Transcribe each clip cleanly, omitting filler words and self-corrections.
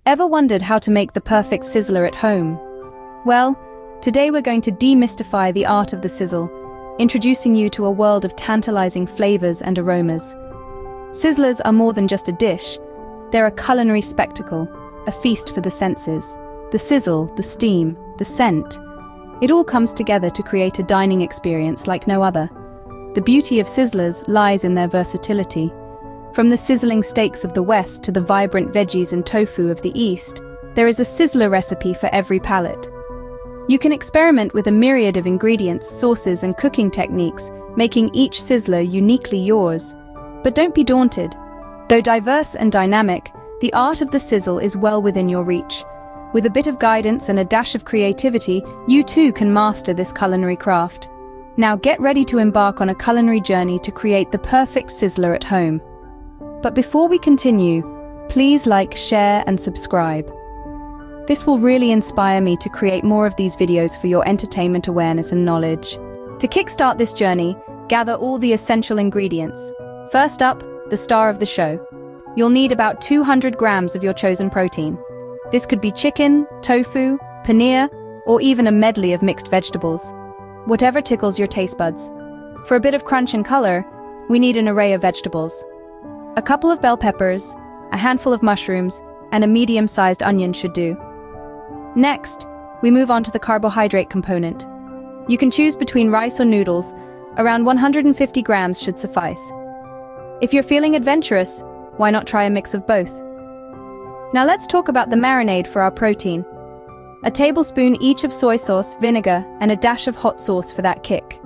Ever wondered how to make the perfect sizzler at home? Well, today we're going to demystify the art of the sizzle, introducing you to a world of tantalizing flavors and aromas. Sizzlers are more than just a dish. They're a culinary spectacle, a feast for the senses. The sizzle, the steam, the scent. It all comes together to create a dining experience like no other. The beauty of sizzlers lies in their versatility. From the sizzling steaks of the West to the vibrant veggies and tofu of the East, there is a sizzler recipe for every palate. You can experiment with a myriad of ingredients, sauces, and cooking techniques, making each sizzler uniquely yours. But don't be daunted. Though diverse and dynamic, the art of the sizzle is well within your reach. With a bit of guidance and a dash of creativity, you too can master this culinary craft. Now get ready to embark on a culinary journey to create the perfect sizzler at home. But before we continue, please like, share, and subscribe. This will really inspire me to create more of these videos for your entertainment awareness and knowledge. To kickstart this journey, gather all the essential ingredients. First up, the star of the show. You'll need about 200 grams of your chosen protein. This could be chicken, tofu, paneer, or even a medley of mixed vegetables. Whatever tickles your taste buds. For a bit of crunch and color, we need an array of vegetables. A couple of bell peppers, a handful of mushrooms, and a medium-sized onion should do. Next, we move on to the carbohydrate component. You can choose between rice or noodles. Around 150 grams should suffice. If you're feeling adventurous, why not try a mix of both? Now let's talk about the marinade for our protein. A tablespoon each of soy sauce, vinegar, and a dash of hot sauce for that kick.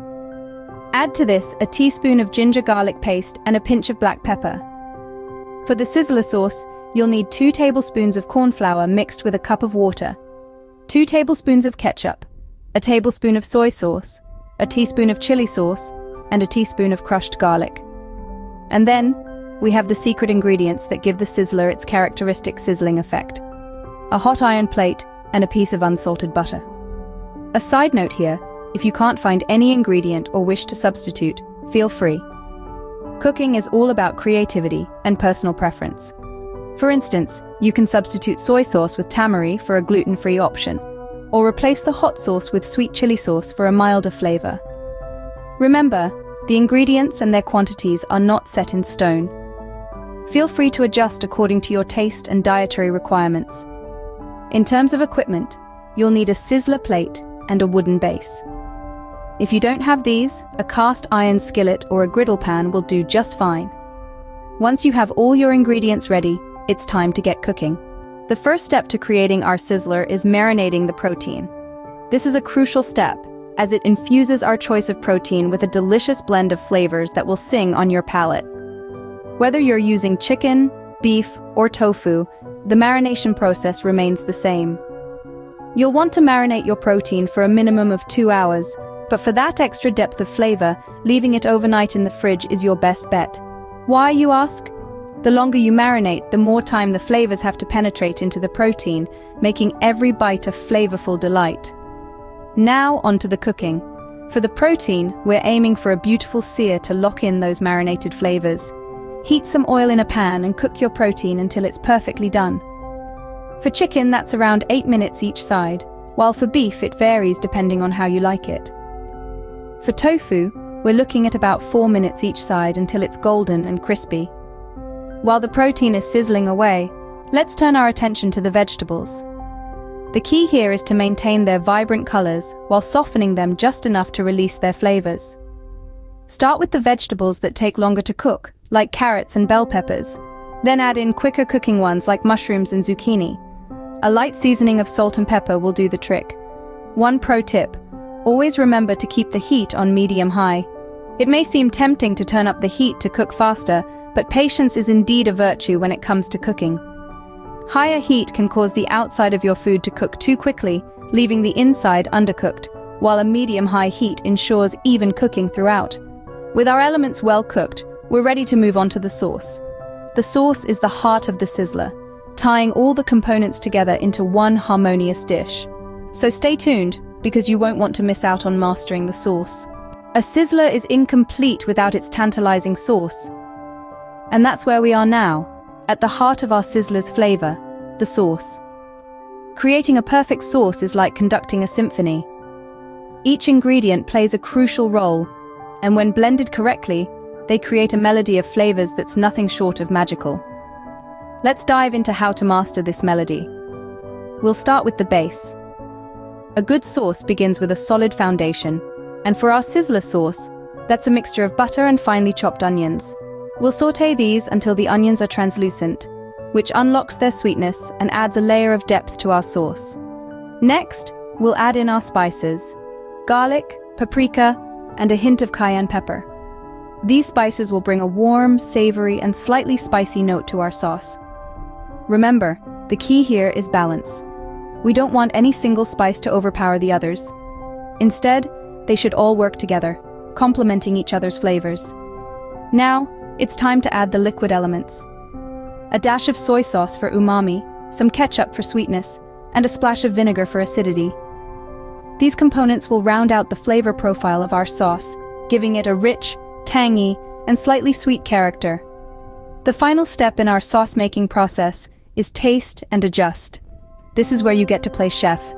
Add to this a teaspoon of ginger garlic paste and a pinch of black pepper. For the sizzler sauce, you'll need 2 tablespoons of corn flour mixed with a cup of water, 2 tablespoons of ketchup, a tablespoon of soy sauce, a teaspoon of chili sauce, and a teaspoon of crushed garlic. And then, we have the secret ingredients that give the sizzler its characteristic sizzling effect. A hot iron plate and a piece of unsalted butter. A side note here, if you can't find any ingredient or wish to substitute, feel free. Cooking is all about creativity and personal preference. For instance, you can substitute soy sauce with tamari for a gluten-free option, or replace the hot sauce with sweet chili sauce for a milder flavor. Remember, the ingredients and their quantities are not set in stone. Feel free to adjust according to your taste and dietary requirements. In terms of equipment, you'll need a sizzler plate and a wooden base. If you don't have these, a cast iron skillet or a griddle pan will do just fine. Once you have all your ingredients ready, it's time to get cooking. The first step to creating our sizzler is marinating the protein. This is a crucial step, as it infuses our choice of protein with a delicious blend of flavors that will sing on your palate. Whether you're using chicken, beef, or tofu, the marination process remains the same. You'll want to marinate your protein for a minimum of 2 hours, but for that extra depth of flavor, leaving it overnight in the fridge is your best bet. Why, you ask? The longer you marinate, the more time the flavors have to penetrate into the protein, making every bite a flavorful delight. Now onto the cooking. For the protein, we're aiming for a beautiful sear to lock in those marinated flavors. Heat some oil in a pan and cook your protein until it's perfectly done. For chicken, that's around 8 minutes each side, while for beef it varies depending on how you like it. For tofu, we're looking at about 4 minutes each side until it's golden and crispy. While the protein is sizzling away, let's turn our attention to the vegetables. The key here is to maintain their vibrant colors while softening them just enough to release their flavors. Start with the vegetables that take longer to cook, like carrots and bell peppers. Then add in quicker cooking ones like mushrooms and zucchini. A light seasoning of salt and pepper will do the trick. One pro tip: always remember to keep the heat on medium-high. It may seem tempting to turn up the heat to cook faster, but patience is indeed a virtue when it comes to cooking. Higher heat can cause the outside of your food to cook too quickly, leaving the inside undercooked, while a medium-high heat ensures even cooking throughout. With our elements well cooked, we're ready to move on to the sauce. The sauce is the heart of the sizzler, tying all the components together into one harmonious dish. So stay tuned, because you won't want to miss out on mastering the sauce. A sizzler is incomplete without its tantalizing sauce. And that's where we are now, at the heart of our sizzler's flavor, the sauce. Creating a perfect sauce is like conducting a symphony. Each ingredient plays a crucial role, and when blended correctly, they create a melody of flavors that's nothing short of magical. Let's dive into how to master this melody. We'll start with the base. A good sauce begins with a solid foundation, and for our Sizzler sauce, that's a mixture of butter and finely chopped onions. We'll sauté these until the onions are translucent, which unlocks their sweetness and adds a layer of depth to our sauce. Next, we'll add in our spices: garlic, paprika, and a hint of cayenne pepper. These spices will bring a warm, savory, and slightly spicy note to our sauce. Remember, the key here is balance. We don't want any single spice to overpower the others. Instead, they should all work together, complementing each other's flavors. Now, it's time to add the liquid elements. A dash of soy sauce for umami, some ketchup for sweetness, and a splash of vinegar for acidity. These components will round out the flavor profile of our sauce, giving it a rich, tangy, and slightly sweet character. The final step in our sauce-making process is taste and adjust. This is where you get to play chef.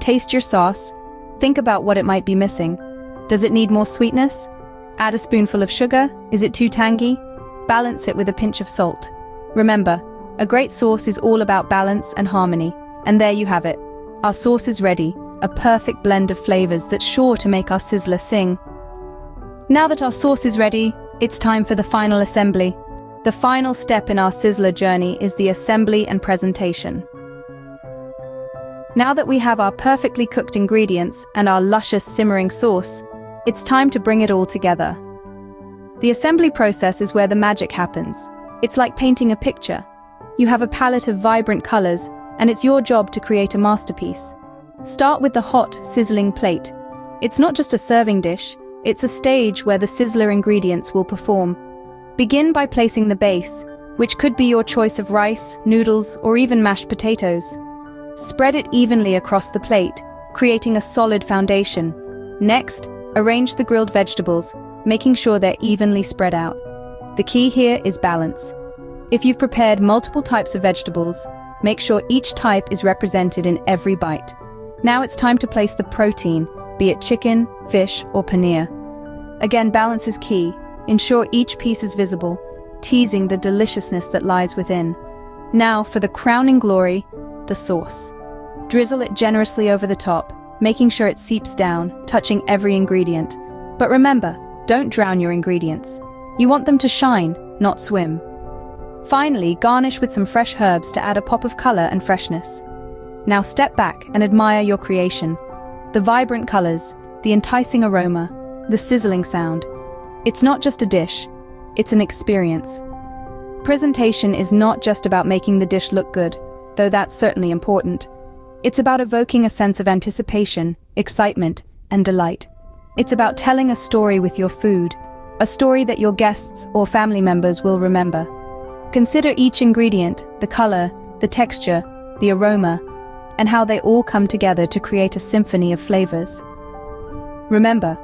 Taste your sauce. Think about what it might be missing. Does it need more sweetness? Add a spoonful of sugar. Is it too tangy? Balance it with a pinch of salt. Remember, a great sauce is all about balance and harmony. And there you have it. Our sauce is ready, a perfect blend of flavors that's sure to make our Sizzler sing. Now that our sauce is ready, it's time for the final assembly. The final step in our Sizzler journey is the assembly and presentation. Now that we have our perfectly cooked ingredients and our luscious simmering sauce, it's time to bring it all together. The assembly process is where the magic happens. It's like painting a picture. You have a palette of vibrant colors, and it's your job to create a masterpiece. Start with the hot, sizzling plate. It's not just a serving dish, it's a stage where the Sizzler ingredients will perform. Begin by placing the base, which could be your choice of rice, noodles, or even mashed potatoes. Spread it evenly across the plate, creating a solid foundation. Next, arrange the grilled vegetables, making sure they're evenly spread out. The key here is balance. If you've prepared multiple types of vegetables, make sure each type is represented in every bite. Now it's time to place the protein, be it chicken, fish, or paneer. Again, balance is key. Ensure each piece is visible, teasing the deliciousness that lies within. Now, for the crowning glory, the sauce. Drizzle it generously over the top, making sure it seeps down, touching every ingredient. But remember, don't drown your ingredients. You want them to shine, not swim. Finally, garnish with some fresh herbs to add a pop of color and freshness. Now step back and admire your creation. The vibrant colors, the enticing aroma, the sizzling sound. It's not just a dish, it's an experience. Presentation is not just about making the dish look good, though that's certainly important. It's about evoking a sense of anticipation, excitement, and delight. It's about telling a story with your food, a story that your guests or family members will remember. Consider each ingredient, the color, the texture, the aroma, and how they all come together to create a symphony of flavors. Remember,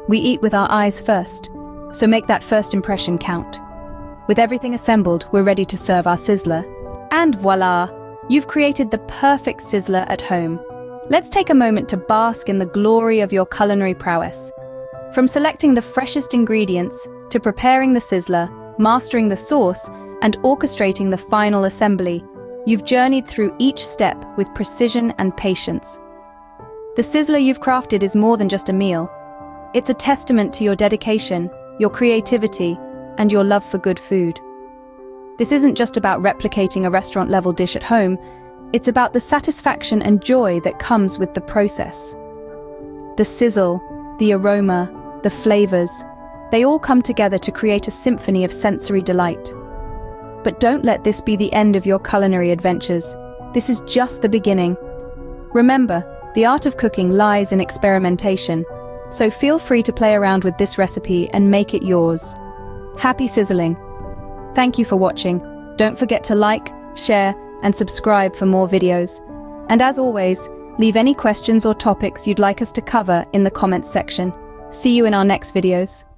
we eat with our eyes first, so make that first impression count. With everything assembled, we're ready to serve our Sizzler. And voila! You've created the perfect Sizzler at home. Let's take a moment to bask in the glory of your culinary prowess. From selecting the freshest ingredients, to preparing the Sizzler, mastering the sauce, and orchestrating the final assembly, you've journeyed through each step with precision and patience. The Sizzler you've crafted is more than just a meal. It's a testament to your dedication, your creativity, and your love for good food. This isn't just about replicating a restaurant-level dish at home, it's about the satisfaction and joy that comes with the process. The sizzle, the aroma, the flavors, they all come together to create a symphony of sensory delight. But don't let this be the end of your culinary adventures. This is just the beginning. Remember, the art of cooking lies in experimentation, so feel free to play around with this recipe and make it yours. Happy sizzling! Thank you for watching. Don't forget to like, share, and subscribe for more videos. And as always, leave any questions or topics you'd like us to cover in the comments section. See you in our next videos.